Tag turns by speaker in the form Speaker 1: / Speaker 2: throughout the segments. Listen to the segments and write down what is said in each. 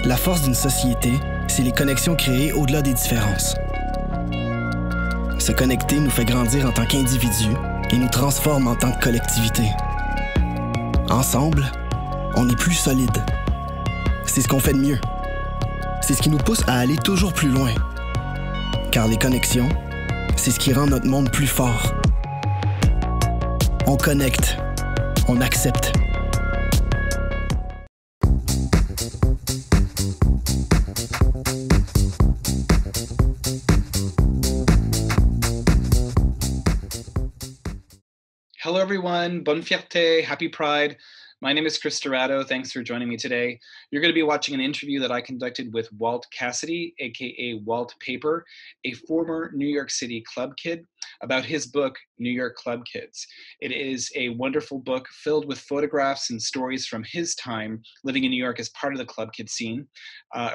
Speaker 1: La force d'une société, c'est les connexions créées au-delà des différences. Se connecter nous fait grandir en tant qu'individus et nous transforme en tant que collectivité. Ensemble, on est plus solide. C'est ce qu'on fait de mieux. C'est ce qui nous pousse à aller toujours plus loin. Car les connexions, c'est ce qui rend notre monde plus fort. On connecte, on accepte.
Speaker 2: Hello, everyone. Bonne fierté. Happy Pride. My name is Chris DiRaddo. Thanks for joining me today. You're going to be watching an interview that I conducted with Walt Cassidy, a.k.a. Waltpaper, a former New York City club kid, about his book, New York Club Kids. It is a wonderful book filled with photographs and stories from his time living in New York as part of the club kid scene.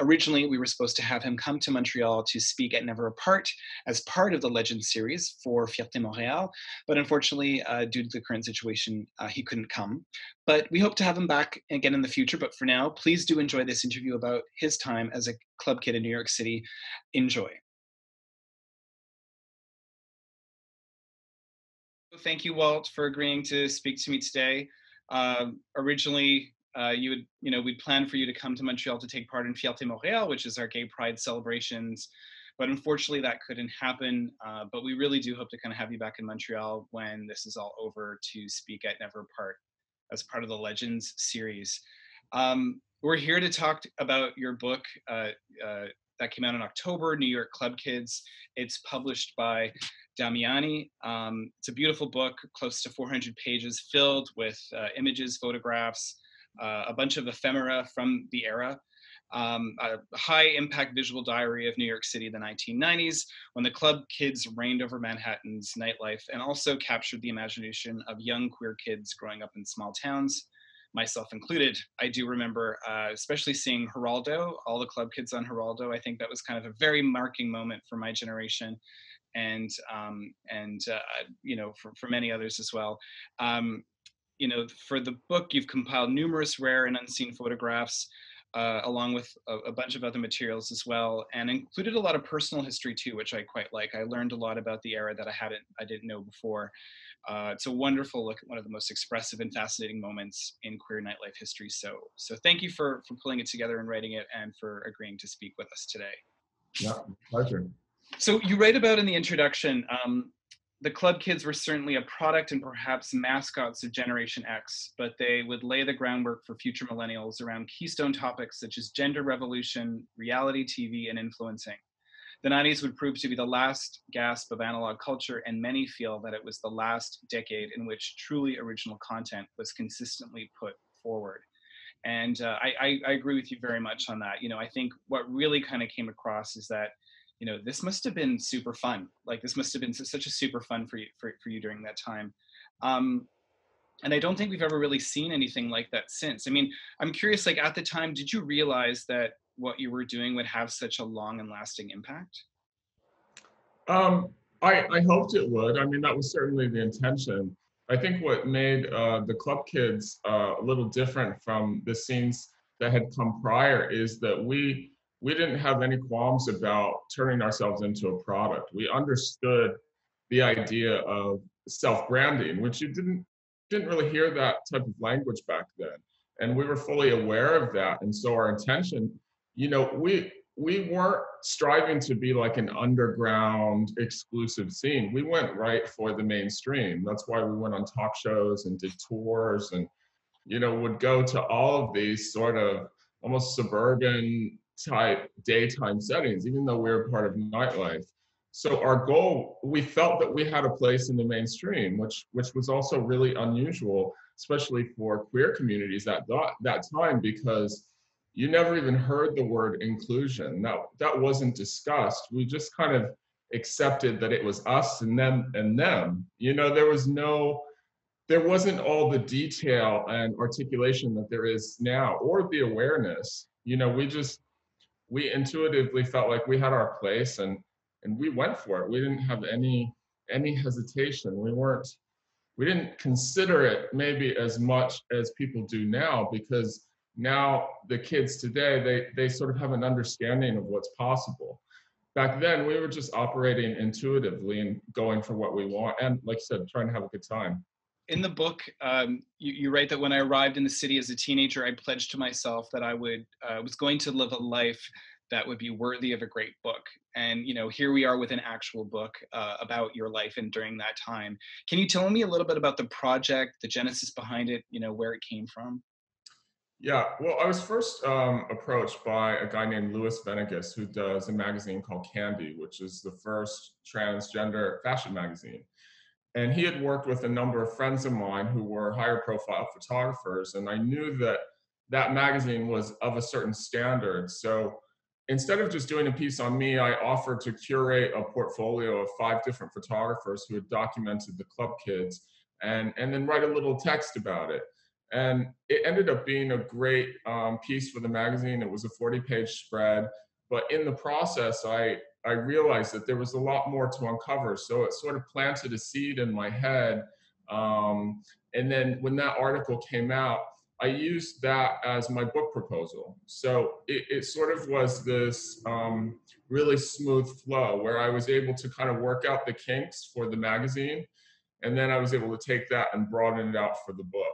Speaker 2: Originally, we were supposed to have him come to Montreal to speak at Never Apart as part of the Legend series for Fierté Montréal, but unfortunately, due to the current situation, he couldn't come. But we hope to have him back again in the future. But for now, please do enjoy this interview about his time as a club kid in New York City. Enjoy. Thank you, Walt, for agreeing to speak to me today. Originally, we'd planned for you to come to Montreal to take part in Fierté Montréal, which is our gay pride celebrations. But unfortunately, that couldn't happen. But we really do hope to kind of have you back in Montreal when this is all over to speak at Never Apart as part of the Legends series. We're here to talk about your book that came out in October, New York Club Kids. It's published by Damiani. It's a beautiful book, close to 400 pages, filled with images, photographs, a bunch of ephemera from the era. A high-impact visual diary of New York City in the 1990s, when the club kids reigned over Manhattan's nightlife and also captured the imagination of young queer kids growing up in small towns, myself included. I do remember especially seeing Geraldo, all the club kids on Geraldo. I think that was kind of a very marking moment for my generation, and for many others as well. For the book, you've compiled numerous rare and unseen photographs, along with a bunch of other materials as well, and included a lot of personal history too, which I quite like. I learned a lot about the era that I didn't know before. It's a wonderful look at one of the most expressive and fascinating moments in queer nightlife history. So thank you for pulling it together and writing it, and for agreeing to speak with us today.
Speaker 3: Yeah, pleasure.
Speaker 2: So you write about in the introduction, the club kids were certainly a product and perhaps mascots of Generation X, but they would lay the groundwork for future millennials around keystone topics such as gender revolution, reality TV, and influencing. The 90s would prove to be the last gasp of analog culture, and many feel that it was the last decade in which truly original content was consistently put forward. And I agree with you very much on that. I think what really kind of came across is that this must have been super fun. Like, this must have been such a super fun for you during that time. And I don't think we've ever really seen anything like that since. I mean, I'm curious, like, at the time, did you realize that what you were doing would have such a long and lasting impact?
Speaker 3: I hoped it would. I mean, that was certainly the intention. I think what made the club kids a little different from the scenes that had come prior is that we didn't have any qualms about turning ourselves into a product. We understood the idea of self-branding, which you didn't really hear that type of language back then. And we were fully aware of that. And so our intention, we weren't striving to be like an underground exclusive scene. We went right for the mainstream. That's why we went on talk shows and did tours and, would go to all of these sort of almost suburban type daytime settings, even though we were part of nightlife. So our goal, we felt that we had a place in the mainstream, which was also really unusual, especially for queer communities at that time, because you never even heard the word inclusion. That wasn't discussed. We just kind of accepted that it was us and them and them. There wasn't all the detail and articulation that there is now, or the awareness. We intuitively felt like we had our place, and we went for it. We didn't have any hesitation. We didn't consider it maybe as much as people do now, because Now the kids today, they sort of have an understanding of what's possible. Back then, we were just operating intuitively and going for what we want. And like I said, trying to have a good time.
Speaker 2: In the book, you write that when I arrived in the city as a teenager, I pledged to myself that I was going to live a life that would be worthy of a great book. And here we are with an actual book about your life and during that time. Can you tell me a little bit about the project, the genesis behind it, where it came from?
Speaker 3: Yeah, well, I was first approached by a guy named Louis Venegas, who does a magazine called Candy, which is the first transgender fashion magazine. And he had worked with a number of friends of mine who were higher profile photographers. And I knew that that magazine was of a certain standard. So instead of just doing a piece on me, I offered to curate a portfolio of 5 different photographers who had documented the club kids and then write a little text about it. And it ended up being a great piece for the magazine. It was a 40-page spread. But in the process, I realized that there was a lot more to uncover. So it sort of planted a seed in my head. And then when that article came out, I used that as my book proposal. So it sort of was this really smooth flow where I was able to kind of work out the kinks for the magazine. And then I was able to take that and broaden it out for the book.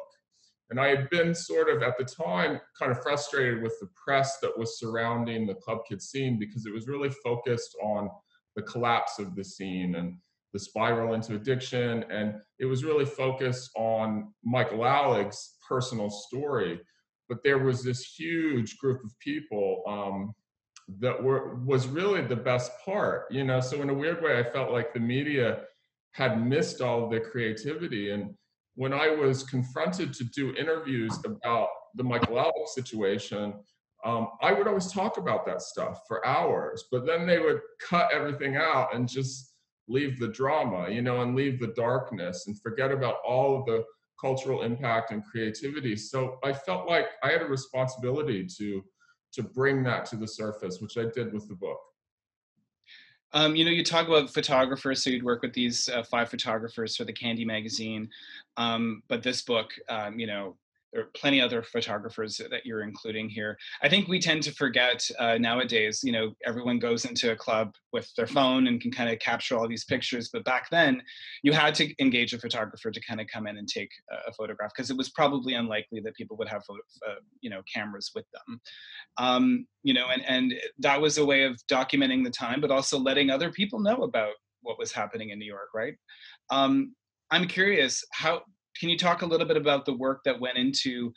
Speaker 3: And I had been sort of, at the time, kind of frustrated with the press that was surrounding the club kid scene because it was really focused on the collapse of the scene and the spiral into addiction. And it was really focused on Michael Alig's personal story. But there was this huge group of people that was really the best part, So in a weird way, I felt like the media had missed all of the creativity. And when I was confronted to do interviews about the Michael Alec situation, I would always talk about that stuff for hours, but then they would cut everything out and just leave the drama, and leave the darkness and forget about all of the cultural impact and creativity. So I felt like I had a responsibility to bring that to the surface, which I did with the book.
Speaker 2: You talk about photographers, so you'd work with these 5 photographers for the Candy magazine. But this book, there are plenty other photographers that you're including here. I think we tend to forget nowadays, everyone goes into a club with their phone and can kind of capture all these pictures. But back then, you had to engage a photographer to kind of come in and take a photograph because it was probably unlikely that people would have, cameras with them. And that was a way of documenting the time, but also letting other people know about what was happening in New York, right? I'm curious, can you talk a little bit about the work that went into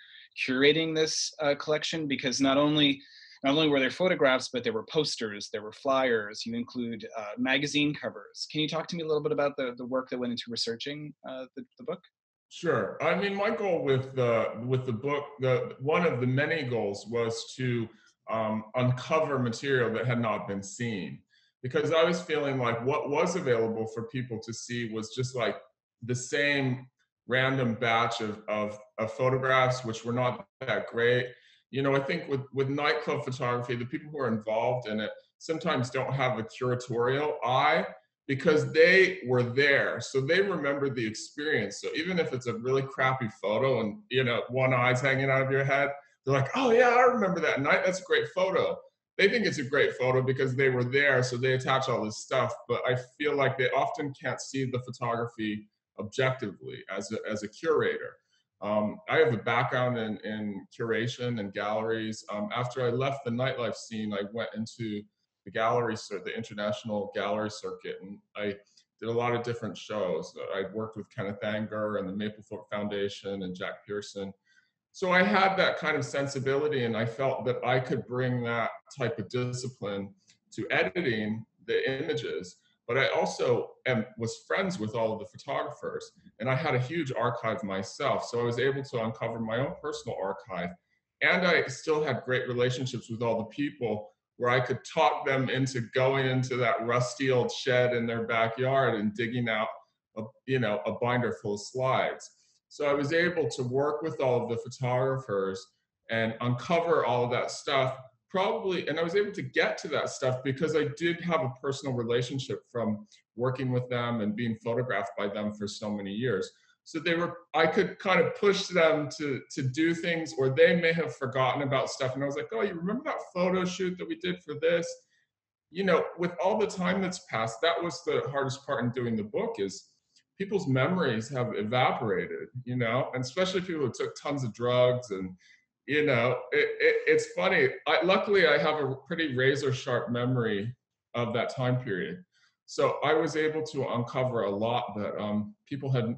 Speaker 2: curating this collection? Because not only were there photographs, but there were posters, there were flyers, you include magazine covers. Can you talk to me a little bit about the work that went into researching the book?
Speaker 3: Sure. I mean, my goal with the book, one of the many goals was to uncover material that had not been seen, because I was feeling like what was available for people to see was just like the same random batch of photographs, which were not that great. I think with nightclub photography, the people who are involved in it sometimes don't have a curatorial eye, because they were there, so they remember the experience. So even if it's a really crappy photo and one eye's hanging out of your head, they're like, oh yeah, I remember that night, that's a great photo. They think it's a great photo because they were there, so they attach all this stuff. But I feel like they often can't see the photography objectively as a curator. I have a background in curation and galleries. After I left the nightlife scene, I went into the international gallery circuit, and I did a lot of different shows. I'd worked with Kenneth Anger and the Mapplethorpe Foundation and Jack Pearson. So I had that kind of sensibility, and I felt that I could bring that type of discipline to editing the images. But I also was friends with all of the photographers, and I had a huge archive myself. So I was able to uncover my own personal archive. And I still had great relationships with all the people where I could talk them into going into that rusty old shed in their backyard and digging out a binder full of slides. So I was able to work with all of the photographers and uncover all of that stuff. And I was able to get to that stuff because I did have a personal relationship from working with them and being photographed by them for so many years. So I could kind of push them to do things, or they may have forgotten about stuff. And I was like, oh, you remember that photo shoot that we did for this? You know, with all the time that's passed, that was the hardest part in doing the book, is people's memories have evaporated, you know, and especially people who took tons of drugs. And, you know, it's funny. Luckily, I have a pretty razor sharp memory of that time period. So I was able to uncover a lot that people had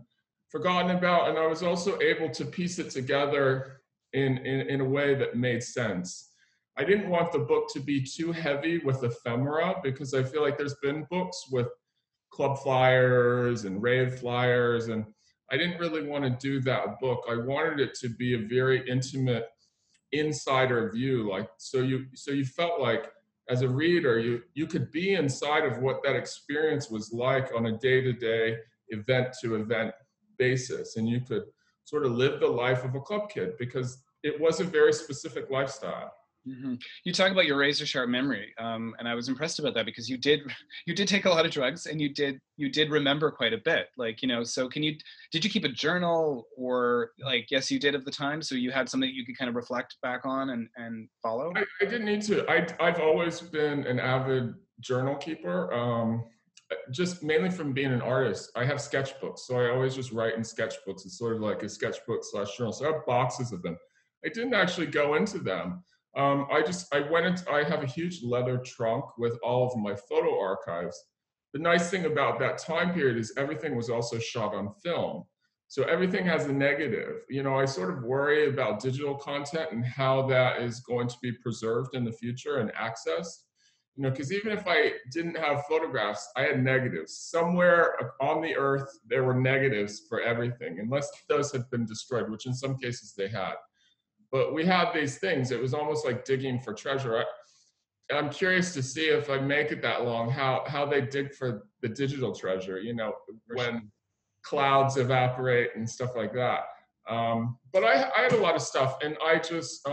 Speaker 3: forgotten about. And I was also able to piece it together in a way that made sense. I didn't want the book to be too heavy with ephemera, because I feel like there's been books with club flyers and rave flyers, and I didn't really want to do that book. I wanted it to be a very intimate insider view, like so you felt like as a reader you could be inside of what that experience was like on a day-to-day, event-to-event basis, and you could sort of live the life of a club kid, because it was a very specific lifestyle.
Speaker 2: Mm-hmm. You talk about your razor sharp memory, and I was impressed about that, because you did take a lot of drugs, and you did remember quite a bit. Like, you know, so did you keep a journal, or like, yes, you did at the time, so you had something that you could kind of reflect back on and follow?
Speaker 3: I didn't need to. I've always been an avid journal keeper. Just mainly from being an artist. I have sketchbooks, so I always just write in sketchbooks. It's sort of like a sketchbook / journal. So I have boxes of them. I didn't actually go into them. I have a huge leather trunk with all of my photo archives. The nice thing about that time period is everything was also shot on film. So everything has a negative. You know, I sort of worry about digital content and how that is going to be preserved in the future and accessed. You know, because even if I didn't have photographs, I had negatives. Somewhere on the earth, there were negatives for everything, unless those had been destroyed, which in some cases they had. But we had these things. It was almost like digging for treasure. I'm curious to see, if I make it that long, how they dig for the digital treasure, you know, when clouds evaporate and stuff like that. But I had a lot of stuff, and I just,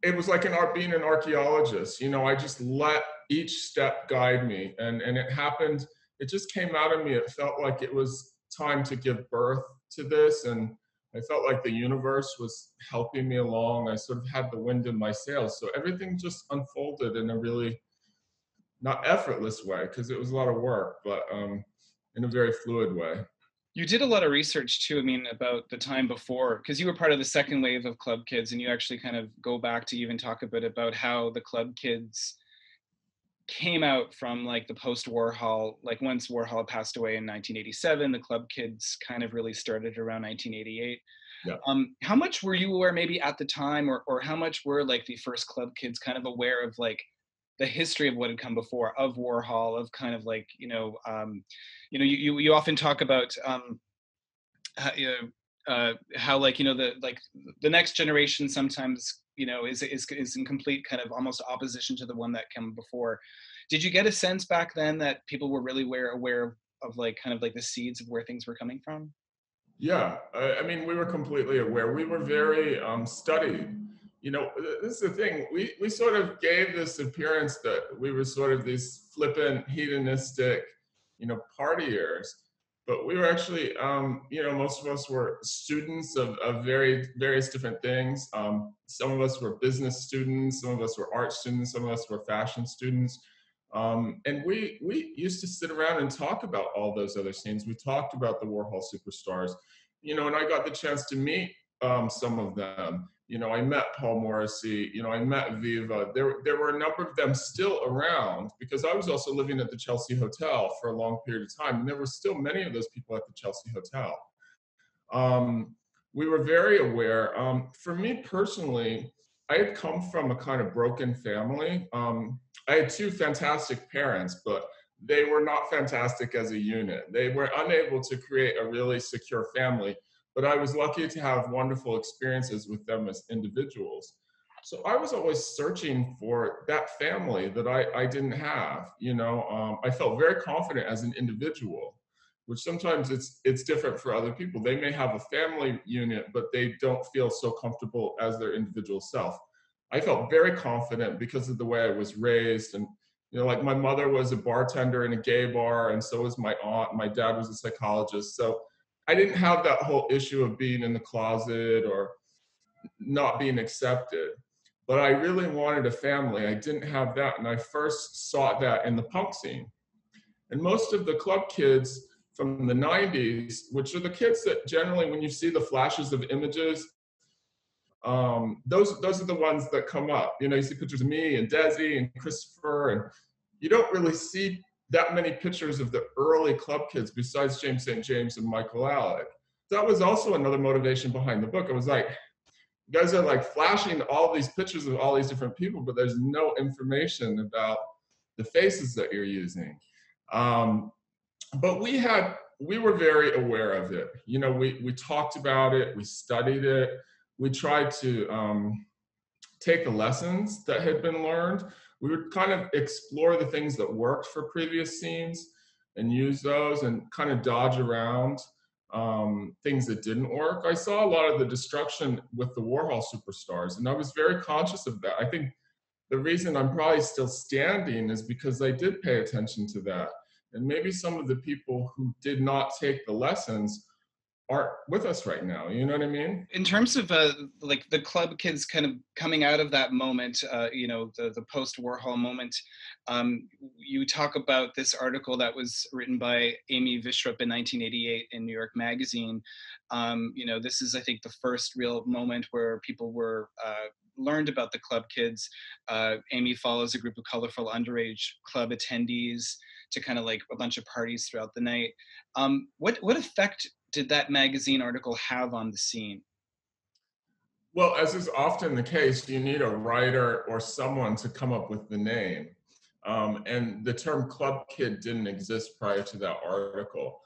Speaker 3: it was like being an archaeologist, you know, I just let each step guide me, and it happened, it just came out of me. It felt like it was time to give birth to this, and I felt like the universe was helping me along. I sort of had the wind in my sails. So everything just unfolded in a really, not effortless way, because it was a lot of work, but in a very fluid way.
Speaker 2: You did a lot of research too, I mean, about the time before, because you were part of the second wave of club kids, and you actually kind of go back to even talk a bit about how the club kids came out from like the post-Warhol, like once Warhol passed away in 1987, the club kids kind of really started around 1988.
Speaker 3: Yeah.
Speaker 2: How much were you aware maybe at the time, or how much were like the first club kids kind of aware of like the history of what had come before, of Warhol, of kind of like, you know, you often talk about how like, you know, the next generation sometimes, you know, is in complete kind of almost opposition to the one that came before. Did you get a sense back then that people were really aware of like kind of like the seeds of where things were coming from?
Speaker 3: Yeah, I mean, we were completely aware. We were very studied. You know, this is the thing. We sort of gave this appearance that we were sort of these flippant, hedonistic, you know, partiers. But we were actually, you know, most of us were students of various different things. Some of us were business students, some of us were art students, some of us were fashion students. And we used to sit around and talk about all those other scenes. We talked about the Warhol superstars, you know, and I got the chance to meet some of them. You know, I met Paul Morrissey, you know, I met Viva. There were a number of them still around, because I was also living at the Chelsea Hotel for a long period of time. And there were still many of those people at the Chelsea Hotel. We were very aware. For me personally, I had come from a kind of broken family. I had two fantastic parents, but they were not fantastic as a unit. They were unable to create a really secure family. But I was lucky to have wonderful experiences with them as individuals. So I was always searching for that family that I didn't have. You know, I felt very confident as an individual, which sometimes it's different for other people. They may have a family unit, but they don't feel so comfortable as their individual self. I felt very confident because of the way I was raised, and You know, like my mother was a bartender in a gay bar, and so was my aunt. My dad was a psychologist. So I didn't have that whole issue of being in the closet or not being accepted. But I really wanted a family. I didn't have that. And I first sought that in the punk scene. And most of the club kids from the 90s, which are the kids that generally, when you see the flashes of images, those are the ones that come up. You know, you see pictures of me and Desi and Christopher, and you don't really see that many pictures of the early club kids besides James St. James and Michael Alec. That was also another motivation behind the book. I was like, you guys are like flashing all these pictures of all these different people, but there's no information about the faces that you're using. But we were very aware of it. You know, we talked about it, we studied it, we tried to take the lessons that had been learned. We would kind of explore the things that worked for previous scenes and use those and kind of dodge around things that didn't work. I saw a lot of the destruction with the Warhol superstars, and I was very conscious of that. I think the reason I'm probably still standing is because I did pay attention to that. And maybe some of the people who did not take the lessons aren't with us right now. You know what I mean?
Speaker 2: In terms of like the club kids kind of coming out of that moment, you know, the post-Warhol moment, you talk about this article that was written by Amy Vishrup in 1988 in New York Magazine. You know, this is, I think, the first real moment where people were learned about the club kids. Amy follows a group of colorful underage club attendees to kind of like a bunch of parties throughout the night. What effect did that magazine article have on the scene?
Speaker 3: Well, as is often the case, you need a writer or someone to come up with the name. And the term club kid didn't exist prior to that article.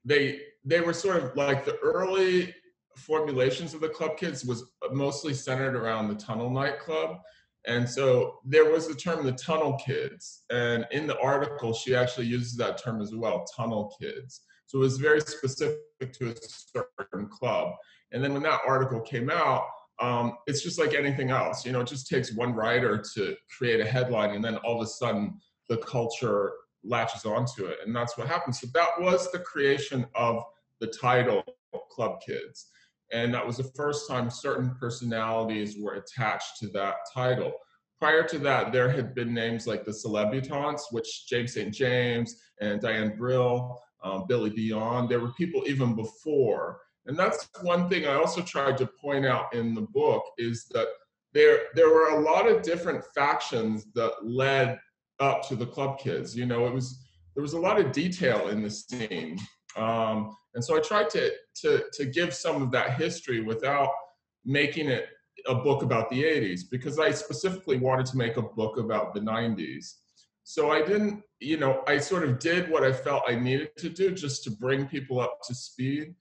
Speaker 3: They were sort of like the early formulations of the club kids was mostly centered around the Tunnel nightclub. And so there was the term the Tunnel Kids. And in the article, she actually uses that term as well, Tunnel Kids. So it was very specific to a certain club. And then when that article came out, it's just like anything else. You know, it just takes one writer to create a headline, and then all of a sudden the culture latches onto it. And that's what happened. So that was the creation of the title Club Kids. And that was the first time certain personalities were attached to that title. Prior to that, there had been names like the Celebutantes, which James St. James and Diane Brill, Billy Beyond, there were people even before. And that's one thing I also tried to point out in the book is that there were a lot of different factions that led up to the club kids. You know, there was a lot of detail in the scene. And so I tried to give some of that history without making it a book about the 80s, because I specifically wanted to make a book about the 90s. So I didn't, you know, I sort of did what I felt I needed to do just to bring people up to speed,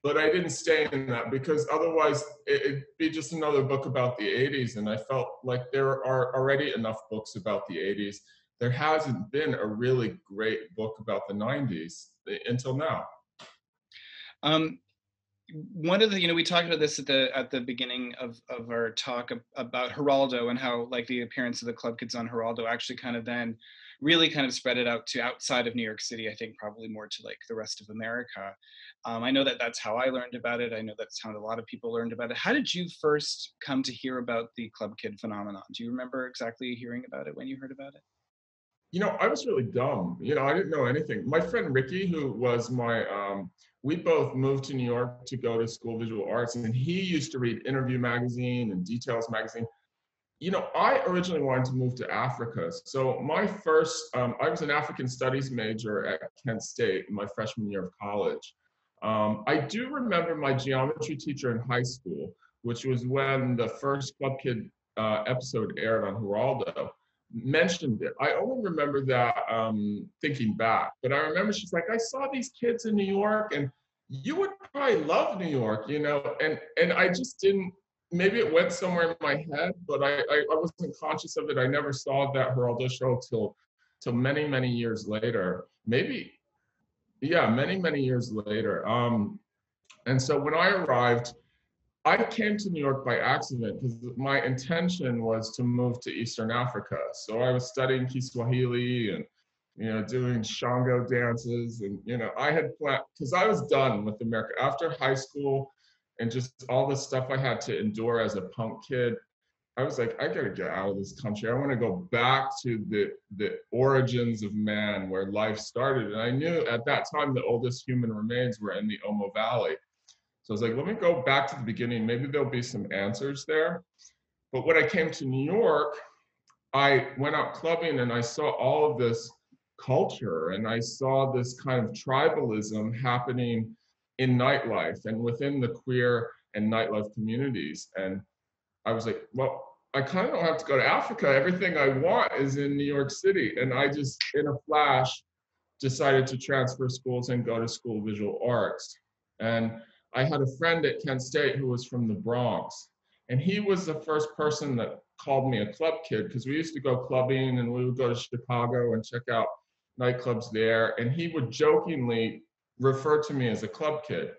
Speaker 3: but I didn't stay in that because otherwise it'd be just another book about the 80s. And I felt like there are already enough books about the 80s. There hasn't been a really great book about the 90s until now.
Speaker 2: One of the, you know, we talked about this at the beginning of our talk about Geraldo and how like the appearance of the club kids on Geraldo actually kind of then really kind of spread it out to outside of New York City. I think probably more to like the rest of America. I know that that's how I learned about it. I know that's how a lot of people learned about it. How did you first come to hear about the club kid phenomenon? Do you remember exactly hearing about it when you heard about it?
Speaker 3: You know, I was really dumb. You know, I didn't know anything. My friend Ricky, who was my, we both moved to New York to go to school of visual arts, and he used to read Interview magazine and Details magazine. You know, I originally wanted to move to Africa. So my first, I was an African studies major at Kent State in my freshman year of college. I do remember my geometry teacher in high school, which was when the first Club Kid episode aired on Geraldo, mentioned it. I only remember that thinking back, but I remember she's like, I saw these kids in New York and you would probably love New York, you know, and I just didn't, maybe it went somewhere in my head, but I wasn't conscious of it. I never saw that Geraldo show till many, many years later. Maybe, yeah, many, many years later. And so when I arrived, I came to New York by accident because my intention was to move to Eastern Africa. So I was studying Kiswahili and, doing Shango dances. And, I had planned, because I was done with America after high school and just all the stuff I had to endure as a punk kid. I was like, I gotta get out of this country. I want to go back to the origins of man, where life started. And I knew at that time the oldest human remains were in the Omo Valley. So I was like, let me go back to the beginning. Maybe there'll be some answers there. But when I came to New York, I went out clubbing and I saw all of this culture and I saw this kind of tribalism happening in nightlife and within the queer and nightlife communities. And I was like, well, I kind of don't have to go to Africa. Everything I want is in New York City. And I just, in a flash, decided to transfer schools and go to School of Visual Arts. And I had a friend at Kent State who was from the Bronx. And he was the first person that called me a club kid, because we used to go clubbing and we would go to Chicago and check out nightclubs there. And he would jokingly refer to me as a club kid.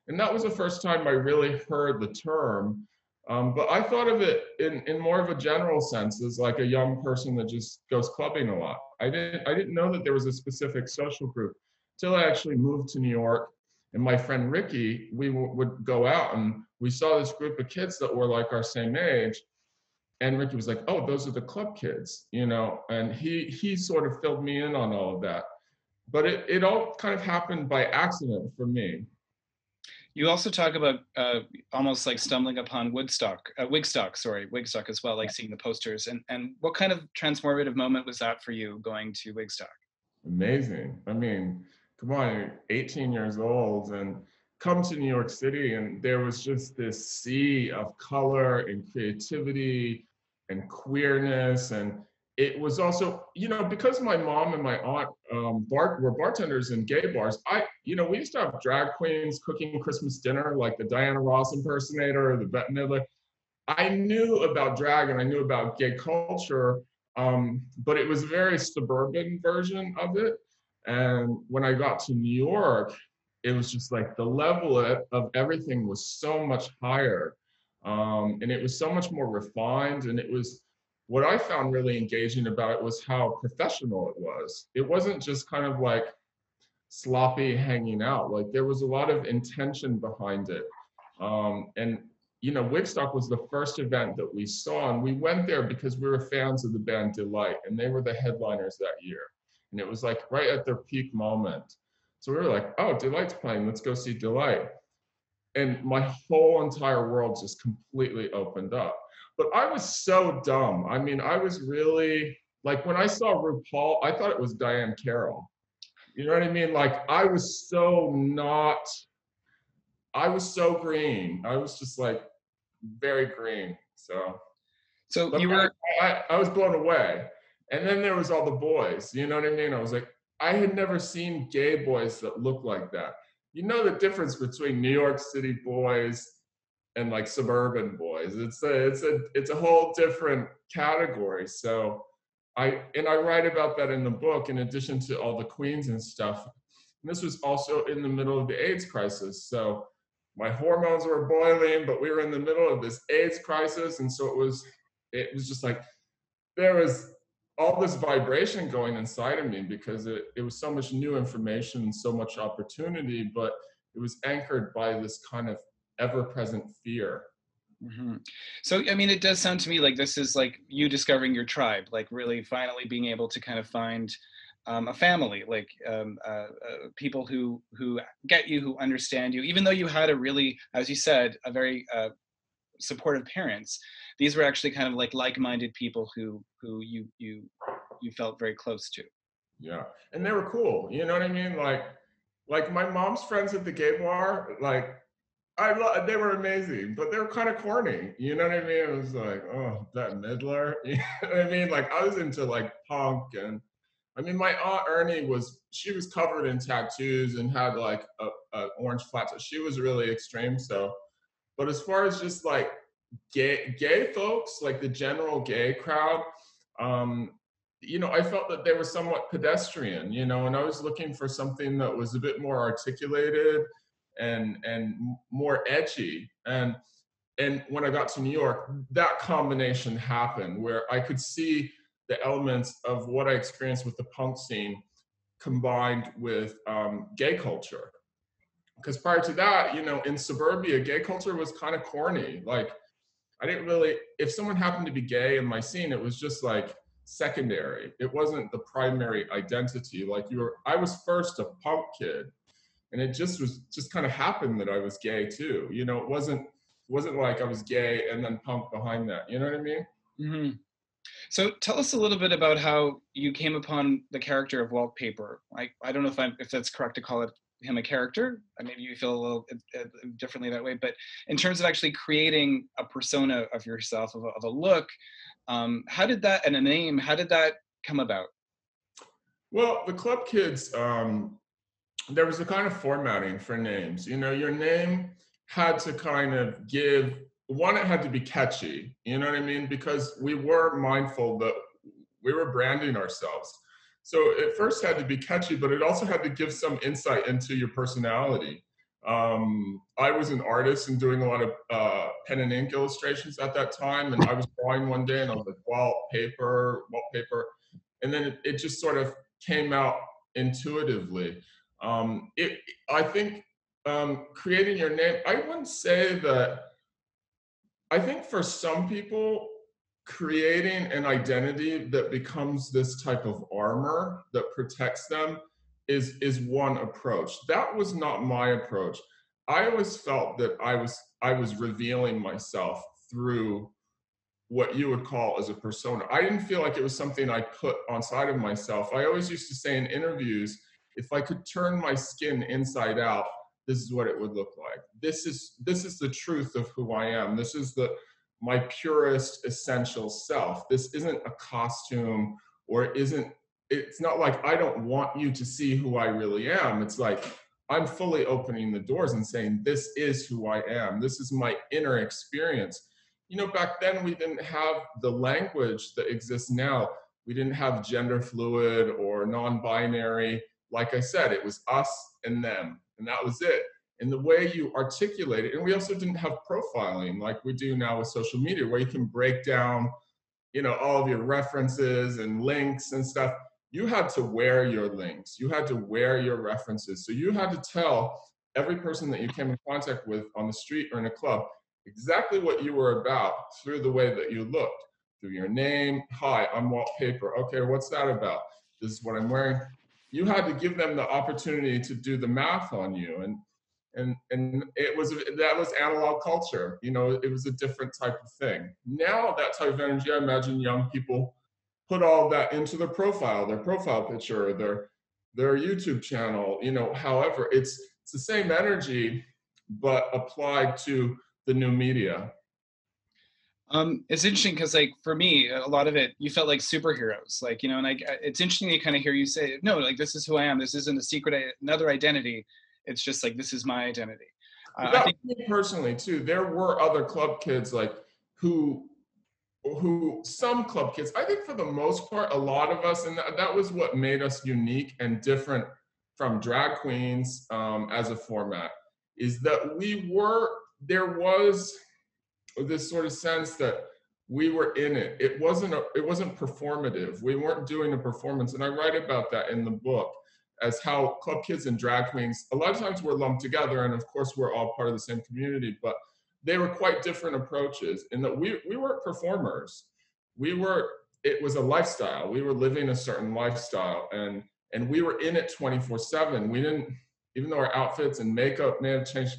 Speaker 3: And that was the first time I really heard the term. But I thought of it in more of a general sense, as like a young person that just goes clubbing a lot. I didn't know that there was a specific social group till I actually moved to New York. And my friend Ricky, we would go out and we saw this group of kids that were like our same age. And Ricky was like, oh, those are the club kids, and he sort of filled me in on all of that. But it all kind of happened by accident for me.
Speaker 2: You also talk about almost like stumbling upon Wigstock as well, like seeing the posters. And what kind of transformative moment was that for you, going to Wigstock?
Speaker 3: Amazing. I mean, come on, you're 18 years old and come to New York City, and there was just this sea of color and creativity and queerness. And it was also, because my mom and my aunt were bartenders in gay bars, we used to have drag queens cooking Christmas dinner, like the Diana Ross impersonator or the Bette Midler. I knew about drag and I knew about gay culture, but it was a very suburban version of it. And when I got to New York, it was just like the level of everything was so much higher. And it was so much more refined. And it was, what I found really engaging about it was how professional it was. It wasn't just kind of like sloppy hanging out. Like there was a lot of intention behind it. And Wigstock was the first event that we saw, and we went there because we were fans of the band Delight, and they were the headliners that year. And it was like right at their peak moment. So we were like, oh, Delight's playing, let's go see Delight. And my whole entire world just completely opened up. But I was so dumb. I mean, I was really, like when I saw RuPaul, I thought it was Diane Carroll. You know what I mean? Like I was so green. I was just like very green. So
Speaker 2: you were,
Speaker 3: I was blown away. And then there was all the boys, you know what I mean? I was like, I had never seen gay boys that looked like that. You know the difference between New York City boys and like suburban boys. It's a whole different category. So I write about that in the book, in addition to all the queens and stuff. And this was also in the middle of the AIDS crisis. So my hormones were boiling, but we were in the middle of this AIDS crisis. And so it was just like, there was all this vibration going inside of me, because it was so much new information and so much opportunity, but it was anchored by this kind of ever-present fear.
Speaker 2: Mm-hmm. So, I mean, it does sound to me like this is like you discovering your tribe, like really finally being able to kind of find a family, like people who get you, who understand you, even though you had a really, as you said, a very supportive parents. These were actually kind of like-minded people who you felt very close to.
Speaker 3: Yeah, and they were cool. You know what I mean? Like my mom's friends at the gay bar, like they were amazing, but they were kind of corny. You know what I mean? It was like, oh, Bette Midler. You know what I mean? Like I was into like punk, and I mean my aunt Ernie was covered in tattoos and had like a orange flat top. She was really extreme. So, but as far as just like gay folks, like the general gay crowd, I felt that they were somewhat pedestrian, and I was looking for something that was a bit more articulated and more edgy. And and when I got to New York, that combination happened where I could see the elements of what I experienced with the punk scene combined with gay culture. Because prior to that, you know, in suburbia, gay culture was kind of corny. Like, I didn't really, if someone happened to be gay in my scene, it was just like secondary. It wasn't the primary identity. Like I was first a punk kid, and it just kind of happened that I was gay too. You know, it wasn't like I was gay and then punk behind that. You know what I mean?
Speaker 2: Mm-hmm. So tell us a little bit about how you came upon the character of Waltpaper. I don't know if that's correct to call him a character. Maybe you feel a little differently that way, but in terms of actually creating a persona of yourself, of a look, how did that, and a name, how did that come about?
Speaker 3: Well, the club kids, there was a kind of formatting for names. You know, your name had to kind of give, one, it had to be catchy, you know what I mean? Because we were mindful that we were branding ourselves. So it first had to be catchy, but it also had to give some insight into your personality. I was an artist and doing a lot of pen and ink illustrations at that time. And I was drawing one day and I was like, Waltpaper. And then it just sort of came out intuitively. I think creating your name, I wouldn't say that, I think for some people, creating an identity that becomes this type of armor that protects them is one approach. That was not my approach. I always felt that I was revealing myself through what you would call as a persona. I didn't feel like it was something I put on side of myself. I always used to say in interviews, if I could turn my skin inside out, this is what it would look like. This is the truth of who I am. This is my purest essential self. This isn't a costume, or it's not like I don't want you to see who I really am. It's like I'm fully opening the doors and saying, this is who I am. This is my inner experience. You know, back then we didn't have the language that exists now. We didn't have gender fluid or non-binary. Like I said, it was us and them, and that was it. And the way you articulate it, and we also didn't have profiling like we do now with social media, where you can break down, you know, all of your references and links and stuff. You had to wear your links. You had to wear your references. So you had to tell every person that you came in contact with on the street or in a club exactly what you were about through the way that you looked, through your name. Hi, I'm Waltpaper. Okay, what's that about? This is what I'm wearing. You had to give them the opportunity to do the math on you. And that was analog culture. You know, it was a different type of thing. Now that type of energy, I imagine young people put all that into their profile picture, their YouTube channel, you know, however, it's the same energy, but applied to the new media.
Speaker 2: It's interesting because, like, for me, a lot of it, you felt like superheroes, like, you know, and it's interesting to kind of hear you say, no, like, this is who I am. This isn't a secret, another identity. It's just like, this is my identity.
Speaker 3: I think me personally too, there were other club kids like who some club kids, I think for the most part, a lot of us, and that was what made us unique and different from drag queens as a format, is that there was this sort of sense that we were in it. It wasn't performative. We weren't doing a performance. And I write about that in the book, as how club kids and drag queens, a lot of times we're lumped together, and of course we're all part of the same community, but they were quite different approaches in that we weren't performers. It was a lifestyle. We were living a certain lifestyle, and we were in it 24/7. We didn't, even though our outfits and makeup may have changed,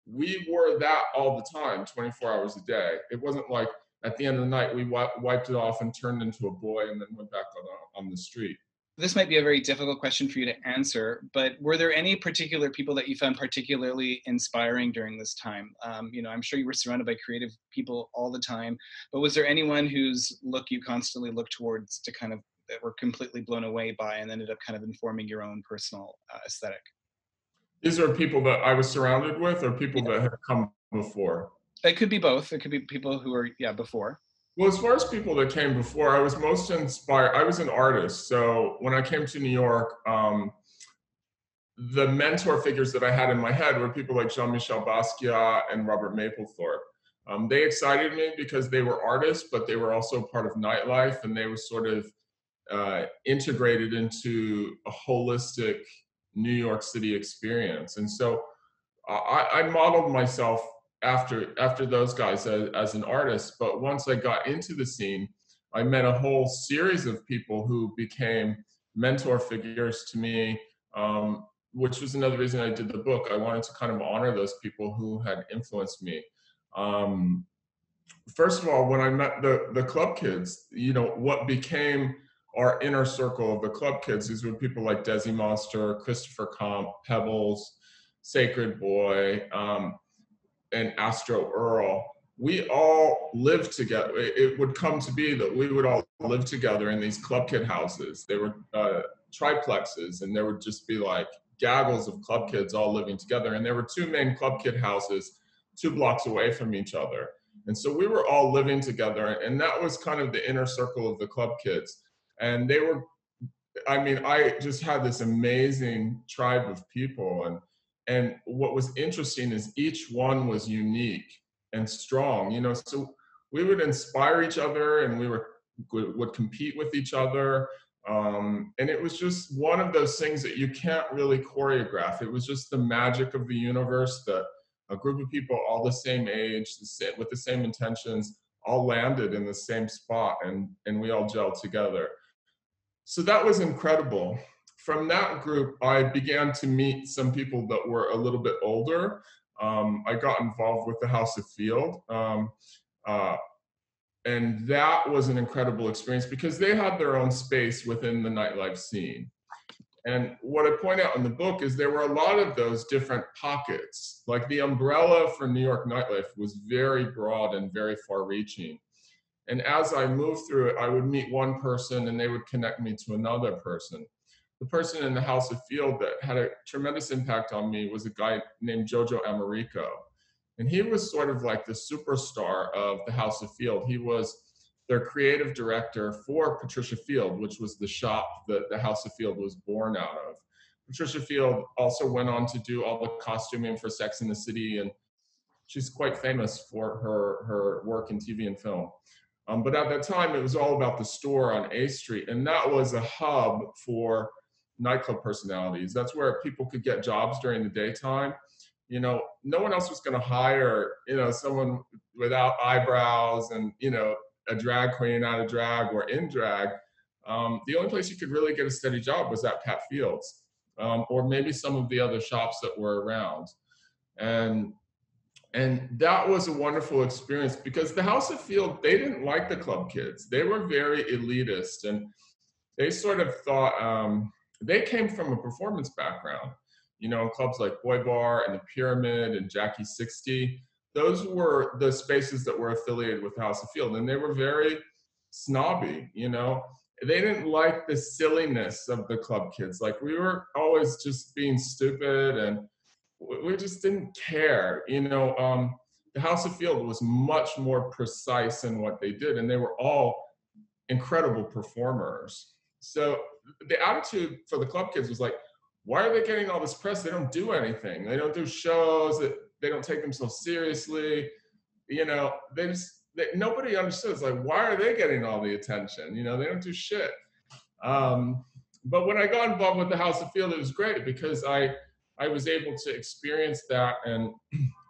Speaker 3: we were that all the time, 24 hours a day. It wasn't like at the end of the night, we wiped it off and turned into a boy and then went back on the street.
Speaker 2: This might be a very difficult question for you to answer, but were there any particular people that you found particularly inspiring during this time? You know, I'm sure you were surrounded by creative people all the time, but was there anyone whose look you constantly looked towards to kind of, that were completely blown away by and ended up kind of informing your own personal aesthetic?
Speaker 3: These are people that I was surrounded with, or people that had come before?
Speaker 2: It could be both. It could be people who were, before.
Speaker 3: Well, as far as people that came before, I was most inspired. I was an artist. So when I came to New York, the mentor figures that I had in my head were people like Jean-Michel Basquiat and Robert Mapplethorpe. They excited me because they were artists, but they were also part of nightlife, and they were sort of integrated into a holistic New York City experience. And so I modeled myself after those guys as an artist. But once I got into the scene, I met a whole series of people who became mentor figures to me, which was another reason I did the book. I wanted to kind of honor those people who had influenced me. First of all, when I met the club kids, you know, what became our inner circle of the club kids, these were people like Desi Monster, Christopher Comp, Pebbles, Sacred Boy, and Astro Earl. We all lived together. It would come to be that we would all live together in these club kid houses. They were triplexes, and there would just be like gaggles of club kids all living together. And there were two main club kid houses 2 blocks away from each other. And so we were all living together, and that was kind of the inner circle of the club kids. And they were, I mean, I just had this amazing tribe of people. And what was interesting is each one was unique and strong, you know, so we would inspire each other, and we would compete with each other. And it was just one of those things that you can't really choreograph. It was just the magic of the universe that a group of people all the same age, with the same intentions, all landed in the same spot, and we all gelled together. So that was incredible. From that group, I began to meet some people that were a little bit older. I got involved with the House of Field. And that was an incredible experience because they had their own space within the nightlife scene. And what I point out in the book is there were a lot of those different pockets. Like the umbrella for New York nightlife was very broad and very far-reaching. And as I moved through it, I would meet one person and they would connect me to another person. The person in the House of Field that had a tremendous impact on me was a guy named Jojo Amarico. And he was sort of like the superstar of the House of Field. He was their creative director for Patricia Field, which was the shop that the House of Field was born out of. Patricia Field also went on to do all the costuming for Sex and the City, and she's quite famous for her work in TV and film. But at that time, it was all about the store on A Street, and that was a hub for nightclub personalities. That's where people could get jobs during the daytime. You know, no one else was going to hire, you know, someone without eyebrows and, you know, a drag queen out of drag or in drag. The only place you could really get a steady job was at Pat Field's, or maybe some of the other shops that were around. And that was a wonderful experience because the House of Field, they didn't like the club kids. They were very elitist, and they sort of thought, they came from a performance background. You know, clubs like Boy Bar and the Pyramid and Jackie 60, those were the spaces that were affiliated with the House of Field, and they were very snobby, you know. They didn't like the silliness of the club kids. Like, we were always just being stupid, and we just didn't care, you know. The House of Field was much more precise in what they did, and they were all incredible performers. So the attitude for the club kids was like, why are they getting all this press? They don't do anything. They don't do shows. They don't take themselves seriously. You know, nobody understood. It's like, why are they getting all the attention? You know, they don't do shit. But when I got involved with the House of Field, it was great because I was able to experience that, and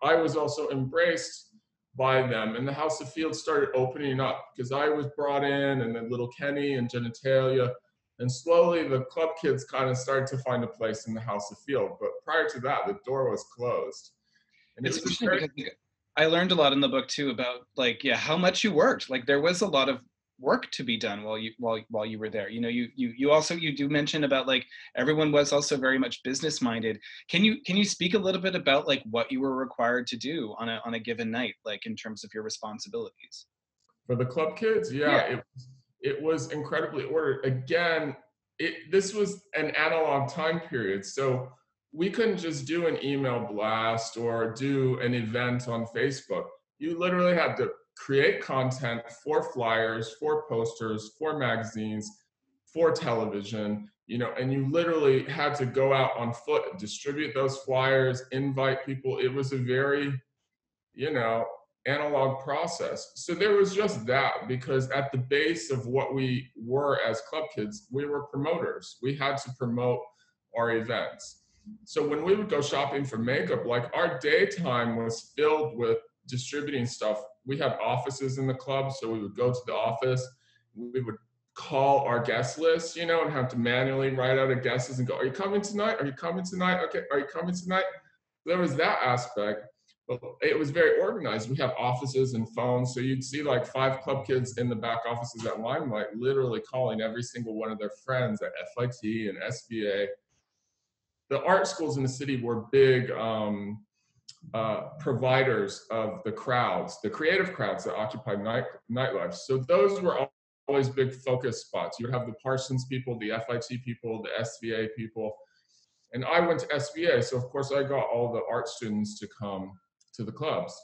Speaker 3: I was also embraced by them. And the House of Field started opening up because I was brought in, and then Little Kenny and Genitalia. And slowly the club kids kind of started to find a place in the House of Field. But prior to that, the door was closed. And
Speaker 2: it's interesting because I learned a lot in the book too about, like, yeah, how much you worked. Like, there was a lot of work to be done while you were there. You know, you do mention about, like, everyone was also very much business minded. Can you speak a little bit about, like, what you were required to do on a given night, like, in terms of your responsibilities?
Speaker 3: For the club kids, yeah. It was incredibly ordered. Again, this was an analog time period, so we couldn't just do an email blast or do an event on Facebook. You literally had to create content for flyers, for posters, for magazines, for television, you know, and you literally had to go out on foot, distribute those flyers, invite people. It was a very, you know, analog process. So there was just that, because at the base of what we were as club kids, we were promoters. We had to promote our events. So when we would go shopping for makeup, like our daytime was filled with distributing stuff. We had offices in the club, so we would go to the office, we would call our guest list, you know, and have to manually write out a guesses and go, are you coming tonight? Are you coming tonight? Okay, are you coming tonight? There was that aspect, but it was very organized. We had offices and phones, so you'd see like 5 club kids in the back offices at Limelight, literally calling every single one of their friends at FIT and SBA. The art schools in the city were big providers of the crowds, the creative crowds that occupied nightlife. So those were always big focus spots. You would have the Parsons people, the FIT people, the SVA people. And I went to SVA, so of course I got all the art students to come to the clubs.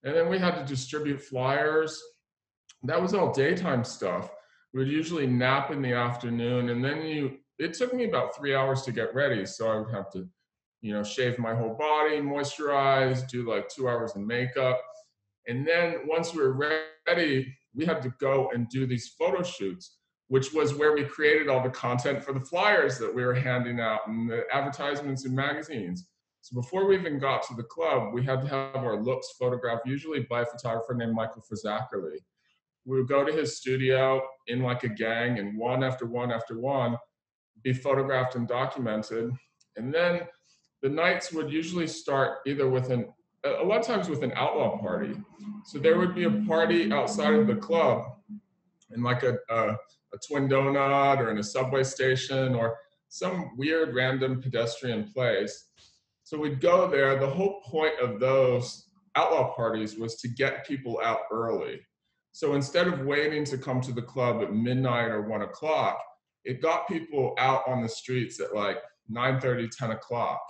Speaker 3: And then we had to distribute flyers. That was all daytime stuff. We would usually nap in the afternoon, and then it took me about 3 hours to get ready. So I would have to, you know, shave my whole body, moisturize, do like 2 hours of makeup. And then once we were ready, we had to go and do these photo shoots, which was where we created all the content for the flyers that we were handing out and the advertisements in magazines. So before we even got to the club, we had to have our looks photographed, usually by a photographer named Michael Fazzackerly. We would go to his studio in like a gang, and one after one after one, be photographed and documented. And then the nights would usually start either with a lot of times with an outlaw party. So there would be a party outside of the club in like a Twin Donut or in a subway station or some weird random pedestrian place. So we'd go there. The whole point of those outlaw parties was to get people out early. So instead of waiting to come to the club at midnight or 1 o'clock, it got people out on the streets at like 9:30, 10 o'clock.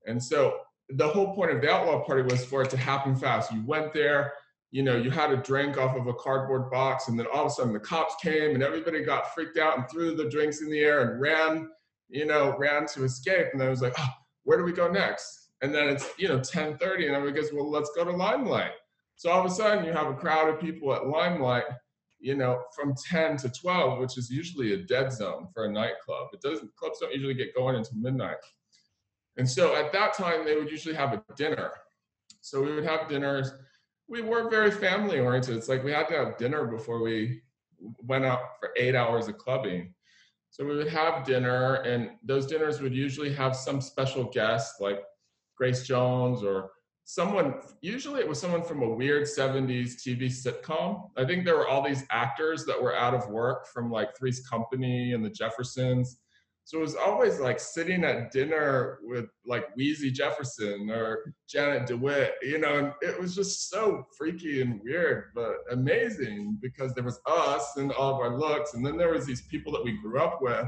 Speaker 3: And so the whole point of the outlaw party was for it to happen fast. You went there, you know, you had a drink off of a cardboard box, and then all of a sudden the cops came and everybody got freaked out and threw the drinks in the air and ran to escape. And then it was like, oh, where do we go next? And then it's, 10:30, and everybody goes, well, let's go to Limelight. So all of a sudden you have a crowd of people at Limelight, from 10 to 12, which is usually a dead zone for a nightclub. Clubs don't usually get going until midnight. And so at that time, they would usually have a dinner. So we would have dinners. We were very family oriented. It's like we had to have dinner before we went out for 8 hours of clubbing. So we would have dinner, and those dinners would usually have some special guest like Grace Jones or usually it was someone from a weird 70s TV sitcom. I think there were all these actors that were out of work from like Three's Company and the Jeffersons. So it was always like sitting at dinner with like Wheezy Jefferson or Janet DeWitt, and it was just so freaky and weird, but amazing because there was us and all of our looks. And then there was these people that we grew up with.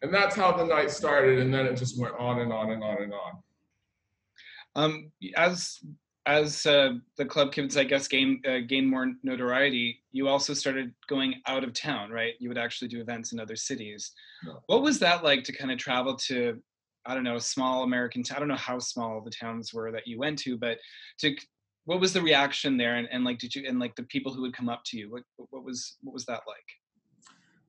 Speaker 3: And that's how the night started. And then it just went on and on and on and on.
Speaker 2: As the club kids, I guess, gain more notoriety, you also started going out of town, right? You would actually do events in other cities.
Speaker 3: No.
Speaker 2: What was that like to kind of travel to, I don't know, a small American town? I don't know how small the towns were that you went to, but what was the reaction there? And like, the people who would come up to you, what was that like?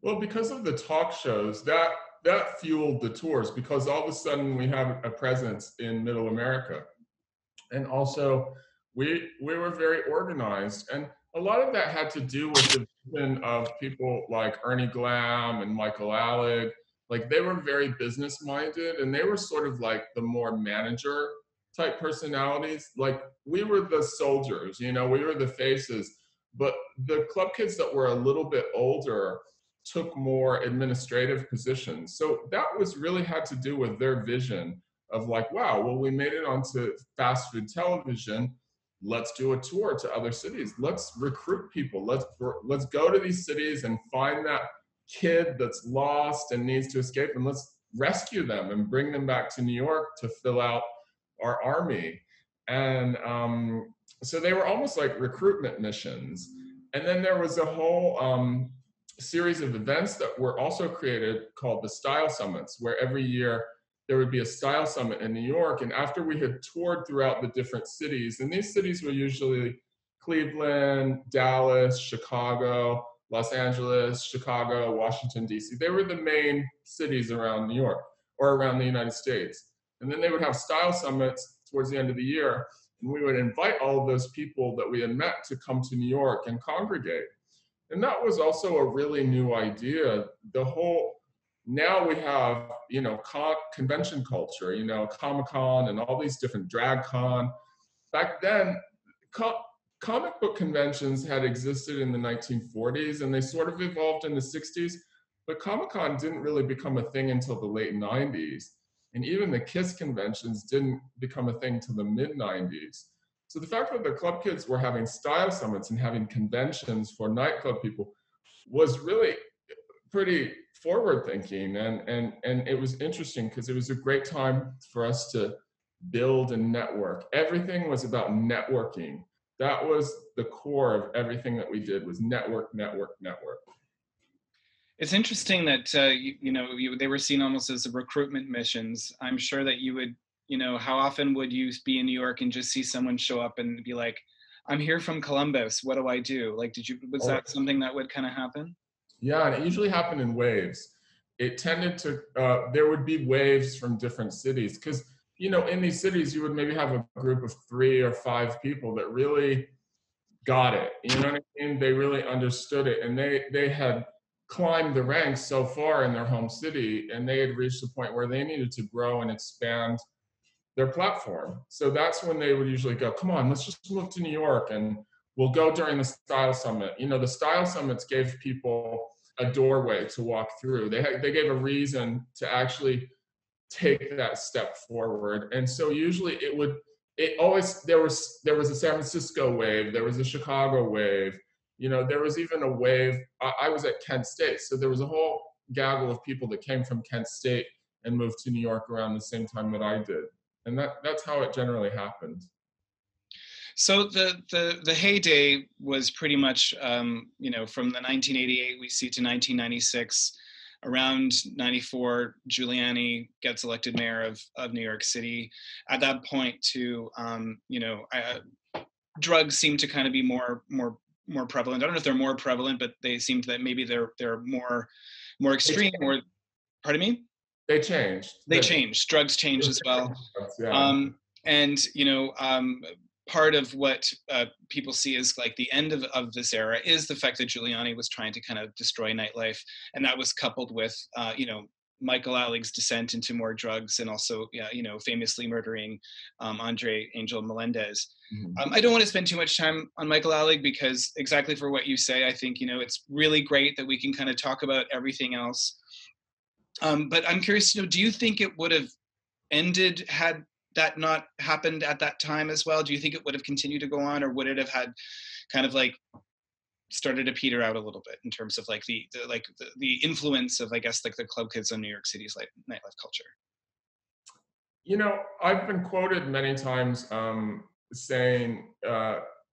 Speaker 3: Well, because of the talk shows, that fueled the tours, because all of a sudden we have a presence in Middle America. And also, we were very organized. And a lot of that had to do with the vision of people like Ernie Glam and Michael Alec. Like, they were very business-minded, and they were sort of like the more manager-type personalities. Like, we were the soldiers, we were the faces. But the club kids that were a little bit older took more administrative positions. So that really had to do with their vision of like, wow, well, we made it onto fast food television. Let's do a tour to other cities. Let's recruit people. Let's go to these cities and find that kid that's lost and needs to escape, and let's rescue them and bring them back to New York to fill out our army. And so they were almost like recruitment missions. And then there was a whole series of events that were also created called the Style Summits, where every year there would be a style summit in New York. And after we had toured throughout the different cities, and these cities were usually Cleveland, Dallas, Chicago, Los Angeles, Chicago, Washington, D.C. They were the main cities around New York or around the United States. And then they would have style summits towards the end of the year. And we would invite all of those people that we had met to come to New York and congregate. And that was also a really new idea. Now we have, convention culture, Comic-Con and all these different drag con. Back then, comic book conventions had existed in the 1940s and they sort of evolved in the 60s, but Comic-Con didn't really become a thing until the late 90s. And even the KISS conventions didn't become a thing till the mid-90s. So the fact that the club kids were having style summits and having conventions for nightclub people was really pretty forward thinking. And it was interesting because it was a great time for us to build and network. Everything was about networking. That was the core of everything that we did, was network.
Speaker 2: It's interesting that, they were seen almost as recruitment missions. I'm sure that you would, how often would you be in New York and just see someone show up and be like, I'm here from Columbus, what do I do? Like, was that something that would kind of happen?
Speaker 3: Yeah, and it usually happened in waves. It tended to, there would be waves from different cities because, in these cities, you would maybe have a group of 3 or 5 people that really got it. You know what I mean? They really understood it, and they had climbed the ranks so far in their home city, and they had reached the point where they needed to grow and expand their platform. So that's when they would usually go, come on, let's just move to New York, and we'll go during the style summit. The style summits gave people a doorway to walk through. They gave a reason to actually take that step forward. And so usually there was a San Francisco wave, there was a Chicago wave, there was even a wave. I was at Kent State, so there was a whole gaggle of people that came from Kent State and moved to New York around the same time that I did. And that's how it generally happened.
Speaker 2: So the heyday was pretty much, from the 1988 we see to 1996. Around 94, Giuliani gets elected mayor of New York City. At that point, drugs seem to kind of be more prevalent. I don't know if they're more prevalent, but they seem that maybe they're more extreme. Or, pardon me?
Speaker 3: They changed.
Speaker 2: Drugs changed as well.
Speaker 3: Yeah.
Speaker 2: Part of what people see as like the end of this era is the fact that Giuliani was trying to kind of destroy nightlife, and that was coupled with Michael Alig's descent into more drugs, and also famously murdering Andre Angel Melendez.
Speaker 3: Mm-hmm.
Speaker 2: I don't want to spend too much time on Michael Alig because exactly for what you say, I think it's really great that we can kind of talk about everything else. But I'm curious to know, do you think it would have ended had that not happened at that time as well? Do you think it would have continued to go on, or would it have had kind of like started to peter out a little bit in terms of like the influence of, I guess, like the club kids on New York City's nightlife culture?
Speaker 3: I've been quoted many times saying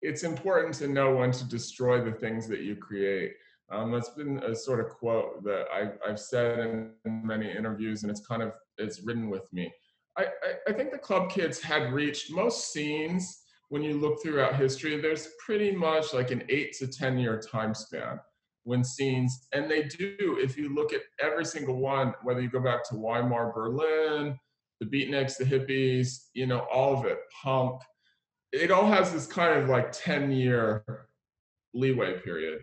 Speaker 3: it's important to know when to destroy the things that you create. That's been a sort of quote that I've said in many interviews, and it's written with me. I think the club kids had reached most scenes. When you look throughout history, there's pretty much like an 8 to 10 year time span when scenes, and they do, if you look at every single one, whether you go back to Weimar, Berlin, the beatniks, the hippies, all of it, punk, it all has this kind of like 10-year leeway period.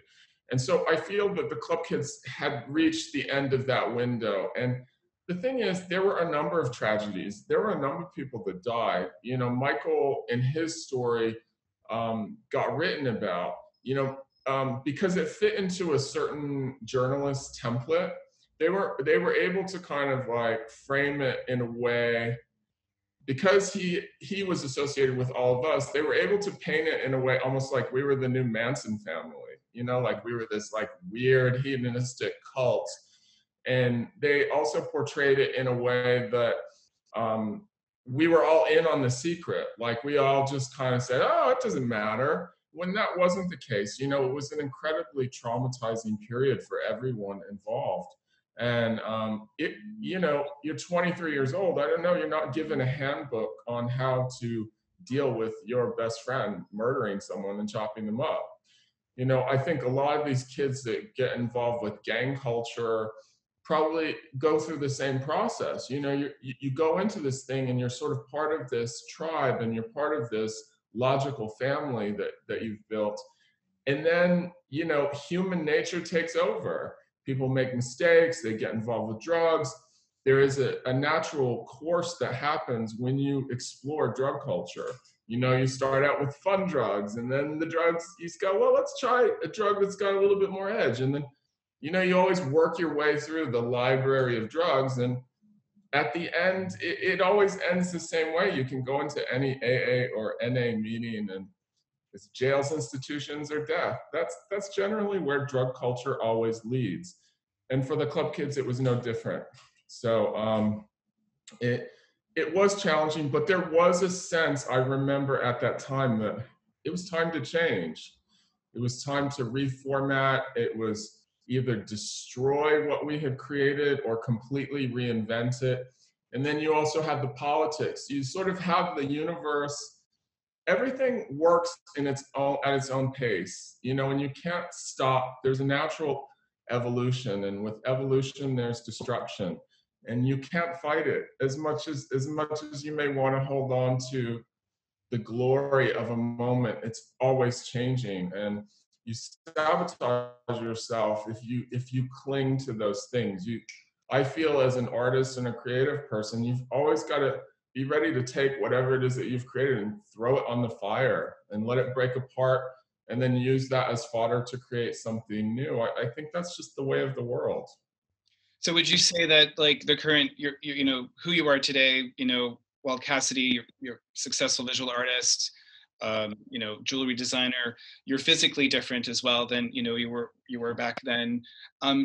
Speaker 3: And so I feel that the club kids had reached the end of that window. And the thing is, there were a number of tragedies. There were a number of people that died. Michael, in his story, got written about, because it fit into a certain journalist template. They were able to kind of like frame it in a way, because he was associated with all of us. They were able to paint it in a way almost like we were the new Manson family. Like we were this like weird hedonistic cult. And they also portrayed it in a way that we were all in on the secret. Like we all just kind of said, oh, it doesn't matter. When that wasn't the case. It was an incredibly traumatizing period for everyone involved. And you know, you're 23 years old. I don't know, you're not given a handbook on how to deal with your best friend murdering someone and chopping them up. You know, I think a lot of these kids that get involved with gang culture probably go through the same process. You know, you go into this thing and you're sort of part of this tribe and you're part of this logical family that you've built. And then, you know, human nature takes over. People make mistakes, they get involved with drugs. There is a natural course that happens when you explore drug culture. You know, you start out with fun drugs, and then the drugs, you go, well, let's try a drug that's got a little bit more edge. And then, you know, you always work your way through the library of drugs. And at the end, it always ends the same way. You can go into any AA or NA meeting and it's jails, institutions, or death. That's generally where drug culture always leads. And for the club kids, it was no different. So it was challenging, but there was a sense, I remember at that time, that it was time to change. It was time to reformat. It was either destroy what we had created or completely reinvent it. And then you also have the politics. You sort of have the universe. Everything works in its own, at its own pace, you know, and you can't stop. There's a natural evolution, and with evolution, there's destruction, and you can't fight it as much as you may want to hold on to the glory of a moment. It's always changing, and you sabotage yourself if you cling to those things. I feel as an artist and a creative person, you've always got to be ready to take whatever it is that you've created and throw it on the fire and let it break apart, and then use that as fodder to create something new. I think that's just the way of the world.
Speaker 2: So would you say that like the current, you know, who you are today, you know, Walt Cassidy, you're successful visual artist, you know, jewelry designer, you're physically different as well than, you know, you were back then.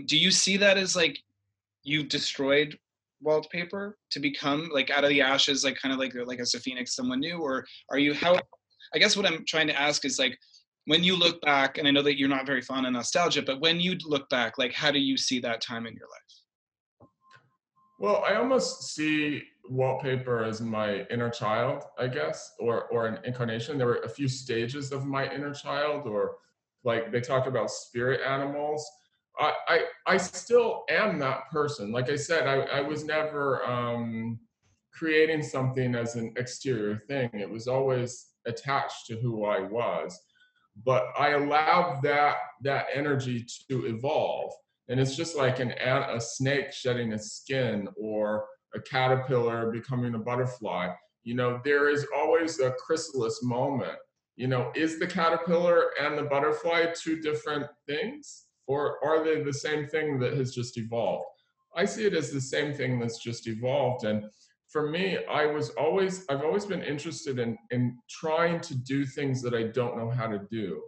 Speaker 2: Do you see that as like you've destroyed Waltpaper to become like out of the ashes, like kind of like as a phoenix, someone new? Or are you, how, I guess what I'm trying to ask is like, when you look back, and I know that you're not very fond of nostalgia, but when you look back, like how do you see that time in your life?
Speaker 3: Well, I almost see Waltpaper as my inner child, I guess, or an incarnation. There were a few stages of my inner child, or like they talk about spirit animals. I still am that person. Like I said, I was never creating something as an exterior thing. It was always attached to who I was. But I allowed that energy to evolve. And it's just like a snake shedding its skin, or a caterpillar becoming a butterfly. You know, there is always a chrysalis moment. You know, is the caterpillar and the butterfly two different things? Or are they the same thing that has just evolved? I see it as the same thing that's just evolved. And for me, I've always been interested in trying to do things that I don't know how to do.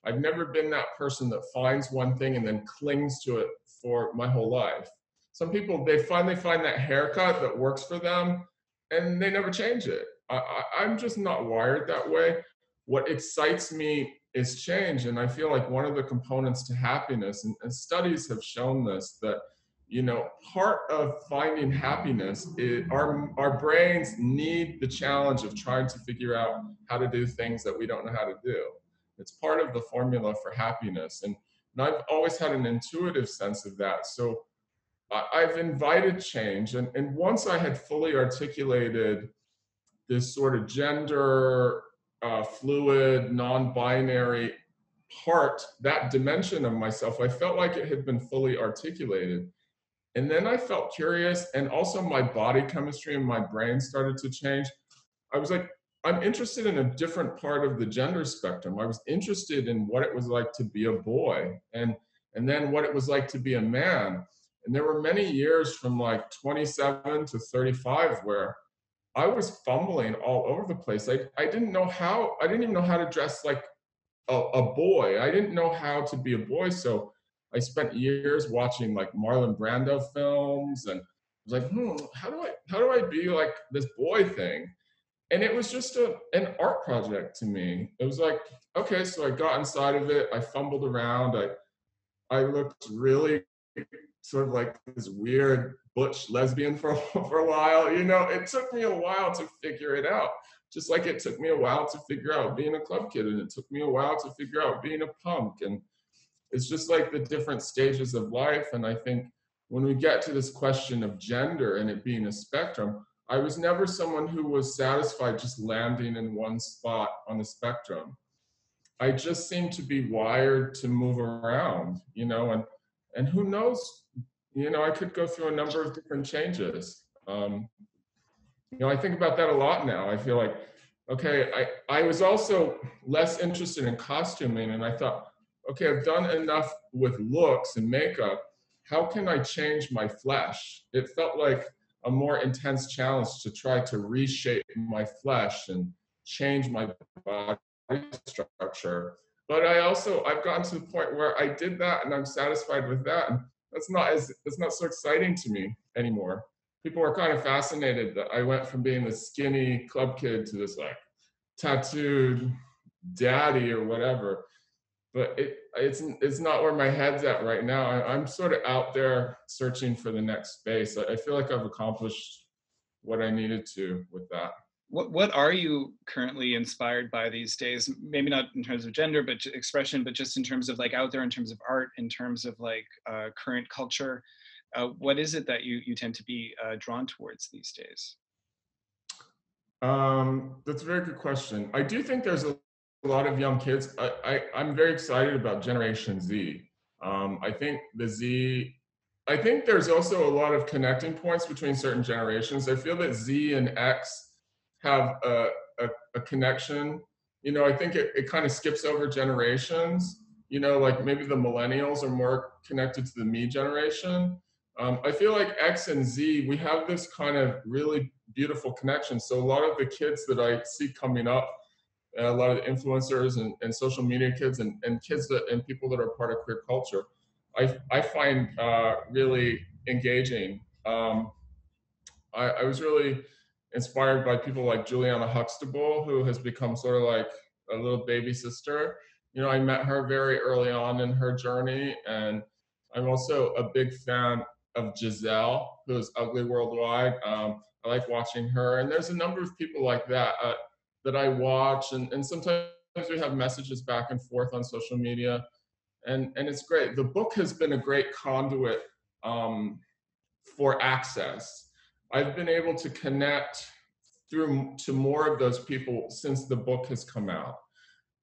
Speaker 3: I've never been that person that finds one thing and then clings to it for my whole life. Some people, they finally find that haircut that works for them and they never change it. I'm just not wired that way. What excites me is change. And I feel like one of the components to happiness, and studies have shown this, that you know, part of finding happiness is our brains need the challenge of trying to figure out how to do things that we don't know how to do. It's part of the formula for happiness. And I've always had an intuitive sense of that. So I've invited change. And once I had fully articulated this sort of gender fluid, non-binary part, that dimension of myself, I felt like it had been fully articulated. And then I felt curious, and also my body chemistry and my brain started to change. I was like, I'm interested in a different part of the gender spectrum. I was interested in what it was like to be a boy, and then what it was like to be a man. And there were many years from like 27 to 35 where I was fumbling all over the place. I didn't even know how to dress like a boy. I didn't know how to be a boy. So I spent years watching like Marlon Brando films, and I was like, how do I be like this boy thing? And it was just an art project to me. It was like, okay, so I got inside of it. I fumbled around. I looked really sort of like this weird butch lesbian for a while. You know, it took me a while to figure it out. Just like it took me a while to figure out being a club kid, and it took me a while to figure out being a punk. And it's just like the different stages of life. And I think when we get to this question of gender and it being a spectrum, I was never someone who was satisfied just landing in one spot on the spectrum. I just seem to be wired to move around, you know, and who knows, you know, I could go through a number of different changes. You know, I think about that a lot now. I feel like, okay, I was also less interested in costuming, and I thought, okay, I've done enough with looks and makeup. How can I change my flesh? It felt like a more intense challenge to try to reshape my flesh and change my body structure. But I've gotten to the point where I did that and I'm satisfied with that. And it's not so exciting to me anymore. People are kind of fascinated that I went from being this skinny club kid to this like tattooed daddy or whatever. But it's not where my head's at right now. I'm sort of out there searching for the next space. I feel like I've accomplished what I needed to with that.
Speaker 2: What are you currently inspired by these days? Maybe not in terms of gender, but expression, but just in terms of like out there, in terms of art, in terms of like current culture. What is it that you tend to be drawn towards these days?
Speaker 3: That's a very good question. I do think there's a lot of young kids. I'm very excited about Generation Z. I think there's also a lot of connecting points between certain generations. I feel that Z and X have a connection. You know, I think it kind of skips over generations. You know, like maybe the millennials are more connected to the me generation. I feel like X and Z, we have this kind of really beautiful connection. So a lot of the kids that I see coming up, a lot of the influencers and social media kids and kids and people that are part of queer culture, I find really engaging. I was really inspired by people like Juliana Huxtable, who has become sort of like a little baby sister. You know, I met her very early on in her journey, and I'm also a big fan of Giselle, who's Ugly Worldwide. I like watching her, and there's a number of people like that that I watch, and sometimes we have messages back and forth on social media, and it's great. The book has been a great conduit for access. I've been able to connect through to more of those people since the book has come out,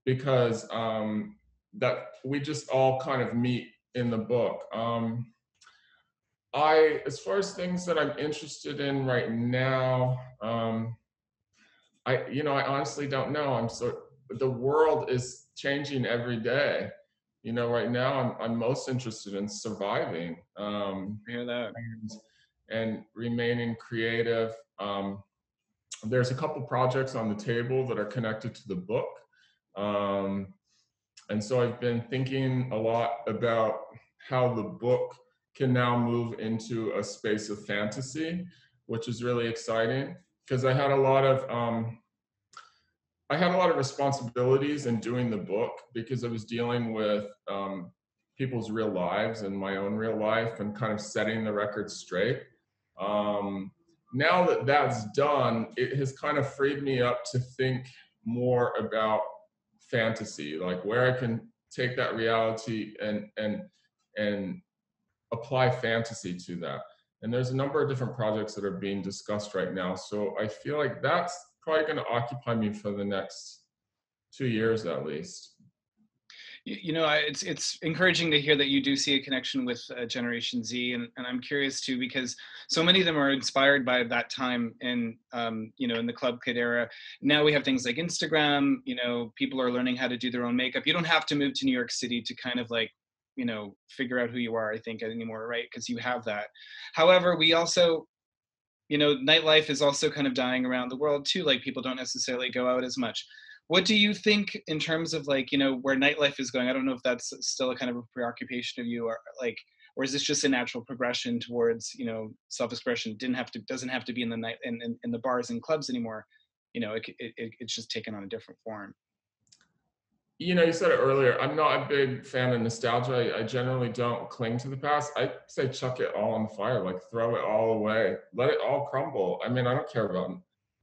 Speaker 3: because that we just all kind of meet in the book. As far as things that I'm interested in right now, I honestly don't know. The world is changing every day. You know, right now I'm most interested in surviving.
Speaker 2: Hear that.
Speaker 3: And remaining creative. There's a couple projects on the table that are connected to the book. And so I've been thinking a lot about how the book can now move into a space of fantasy, which is really exciting, because I had a lot of responsibilities in doing the book, because I was dealing with people's real lives and my own real life and kind of setting the record straight. Now that that's done, it has kind of freed me up to think more about fantasy, like where I can take that reality and apply fantasy to that. And there's a number of different projects that are being discussed right now. So I feel like that's probably going to occupy me for the next 2 years at least.
Speaker 2: You know, it's encouraging to hear that you do see a connection with Generation Z, and I'm curious too, because so many of them are inspired by that time in in the club kid era. Now we have things like Instagram. You know, people are learning how to do their own makeup. You don't have to move to New York City to kind of like, you know, figure out who you are, I think, anymore, right? Because you have that. However, we also, you know, nightlife is also kind of dying around the world too. Like people don't necessarily go out as much. What do you think in terms of like, you know, where nightlife is going? I don't know if that's still a kind of a preoccupation of you, or like, or is this just a natural progression towards, you know, self-expression? Doesn't have to be in the night in the bars and clubs anymore. You know, it's just taken on a different form.
Speaker 3: you know, you said it earlier, I'm not a big fan of nostalgia. I generally don't cling to the past. I say chuck it all on the fire, like throw it all away, let it all crumble. I mean, I don't care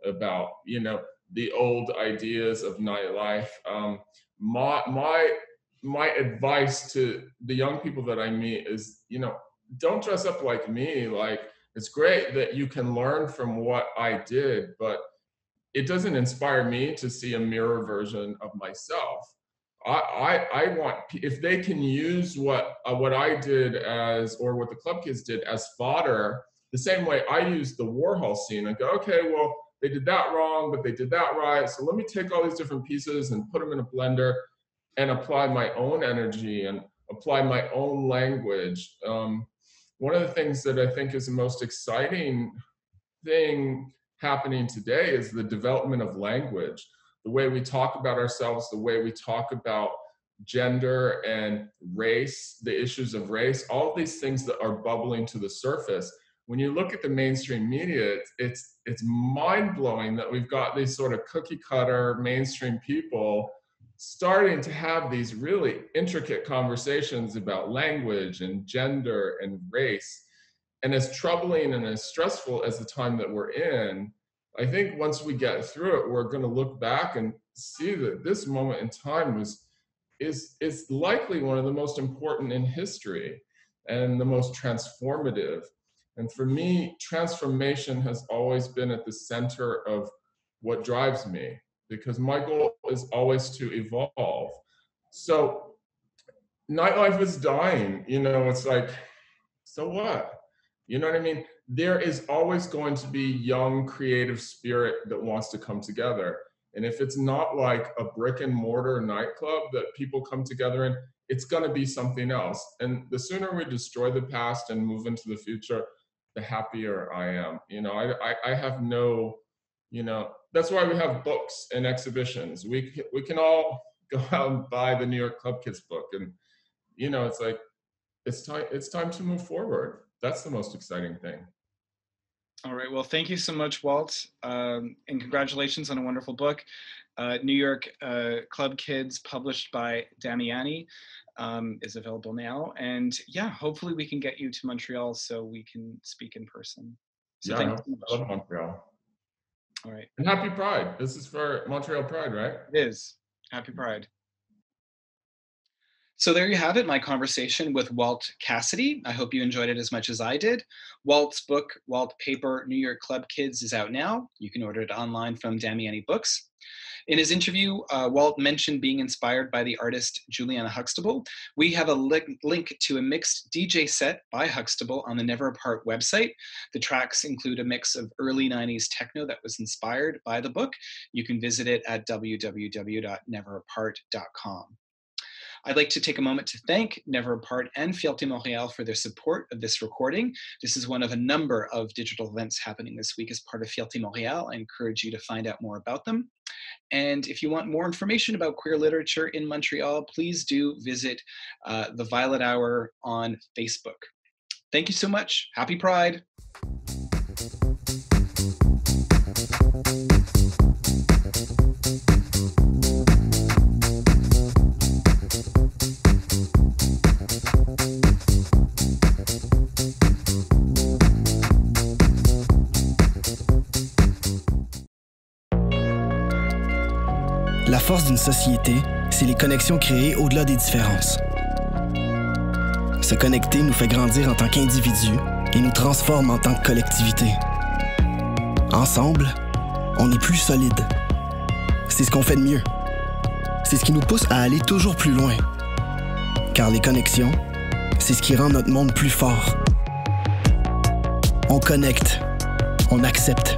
Speaker 3: about you know, the old ideas of nightlife. My advice to the young people that I meet is, you know, don't dress up like me. Like, it's great that you can learn from what I did, but it doesn't inspire me to see a mirror version of myself. I want, if they can use what I did as, or what the club kids did as fodder, the same way I use the Warhol scene and go, okay, well, they did that wrong, but they did that right. So let me take all these different pieces and put them in a blender and apply my own energy and apply my own language. One of the things that I think is the most exciting thing happening today is the development of language. The way we talk about ourselves, the way we talk about gender and race, the issues of race, all these things that are bubbling to the surface. When you look at the mainstream media, it's mind-blowing that we've got these sort of cookie-cutter mainstream people starting to have these really intricate conversations about language and gender and race. And as troubling and as stressful as the time that we're in, I think once we get through it, we're going to look back and see that this moment in time is likely one of the most important in history and the most transformative. And for me, transformation has always been at the center of what drives me, because my goal is always to evolve. So nightlife is dying, you know, it's like, so what? You know what I mean? There is always going to be young creative spirit that wants to come together. And if it's not like a brick and mortar nightclub that people come together in, it's going to be something else. And the sooner we destroy the past and move into the future, the happier I am. You know, I have no, you know, that's why we have books and exhibitions. We can all go out and buy the New York Club Kids book. And, you know, it's like, it's time to move forward. That's the most exciting thing.
Speaker 2: All right. Well, thank you so much, Walt. And congratulations on a wonderful book. New York Club Kids, published by Damiani, is available now. And yeah, hopefully we can get you to Montreal so we can speak in person. So
Speaker 3: yeah, I love Montreal.
Speaker 2: All right.
Speaker 3: And happy Pride. This is for Montreal Pride, right?
Speaker 2: It is. Happy Pride. So there you have it, my conversation with Walt Cassidy. I hope you enjoyed it as much as I did. Walt's book, Waltpaper, New York Club Kids, is out now. You can order it online from Damiani Books. In his interview, Walt mentioned being inspired by the artist Juliana Huxtable. We have a link to a mixed DJ set by Huxtable on the Never Apart website. The tracks include a mix of early 90s techno that was inspired by the book. You can visit it at www.neverapart.com. I'd like to take a moment to thank Never Apart and Fierté Montréal for their support of this recording. This is one of a number of digital events happening this week as part of Fierté Montréal. I encourage you to find out more about them. And if you want more information about queer literature in Montreal, please do visit the Violet Hour on Facebook. Thank you so much. Happy Pride.
Speaker 1: La force d'une société, c'est les connexions créées au-delà des différences. Se connecter nous fait grandir en tant qu'individus et nous transforme en tant que collectivité. Ensemble, on est plus solide. C'est ce qu'on fait de mieux. C'est ce qui nous pousse à aller toujours plus loin. Car les connexions, c'est ce qui rend notre monde plus fort. On connecte, on accepte,